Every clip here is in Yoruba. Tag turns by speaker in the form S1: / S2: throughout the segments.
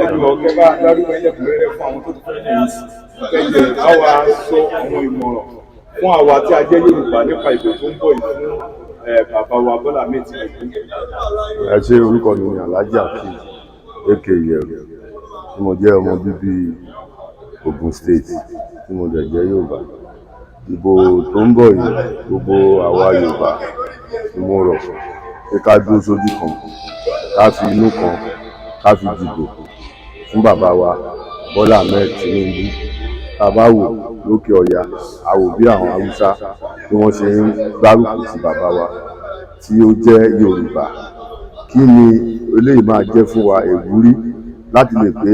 S1: ẹjọ́ kẹfà dárúkọ ẹlẹ́kùnrẹ́rẹ́ fún àwọn tó ti fẹ́ lẹ́yìn sí kẹjẹ àwa sọ àwọn ìmọ̀ràn fún àwa tí a jẹ́ Yorùbá nípa ìbò tó ń bọ̀ yìí fún bàbá wa Bọ́lá Ahmed Tinubu.
S2: Ẹ ṣe orúkọ mi ní Alhaji Akeem aka Iyeru tí mo jẹ́ ọmọ bíbí Ogun State tí mo dẹ̀ jẹ́ Yorùbá. Ìbò tó ń bọ̀ yìí gbogbo àwa Yorùbá ni mo rọ̀ pé ká dúró sójú kan, ká fi inú kan, ká fi dìbò fún bàbá wa Bọ́lá Ahmed Tinubu. Tá bá wò lókè ọya, a wò bí àwọn Haúsá bí wọ́n ṣe ń gbárùkù sí bàbá wa tí ó jẹ́ Yorùbá. Kí ni eléyìí máa jẹ́ fún wa ìwúrí láti lè pé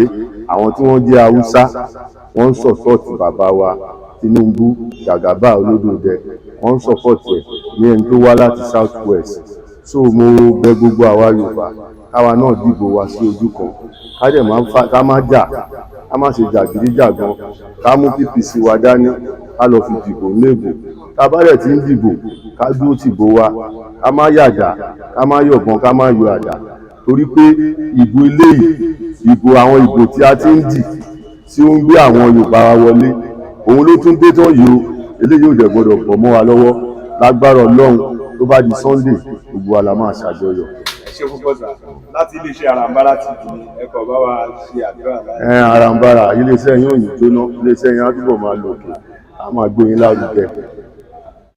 S2: àwọn tí wọ́n jẹ́ Haúsá wọ́n ń sọ̀pọ̀tì bàbá wa Tinubu Jàgàbá olódòdẹ, wọ́n ń sọ̀pọ̀tì ẹ̀ ní ẹni tó wá láti South West. So mo bẹ̀ gbogbo àwa Yorùbá káwa náà dìbò wa sí ojú kan, ká dẹ̀ ká má jà, ká má ṣe jàgídíjàgan, ká mú PPC wa dání, ká lọ fi dìbò léèbò. Tá bá dẹ̀ ti ń dìbò, ká dúró tìbò wa, ká má yàdá, ká má yọ̀bọ̀n, ká má yọ àdá. Torí pé ìbò eléyìí, ìbò àwọn ìbò tí a ti ń dì tí ó ń gbé àwọn Yorùbá wa wọlé, òun ló tún dé tán yìí o. Eléyìí ò dẹ̀ gbọdọ̀ bọ́ mọ́ wa lọ́wọ́. Lágbára Ọlọ́run tó bá di Sunday gbogbo wa la máa ṣàjọyọ̀.
S1: Ẹ ṣe púpọ̀ sà, láti iléeṣẹ́ Arambara TV ẹ̀kọ́ bá wa ṣe àdúrà.
S2: Arambara iléeṣẹ́ yín ò ní jóná, iléeṣẹ́ yín á túbọ̀ máa lòkè, á máa gbé yín lárugẹ.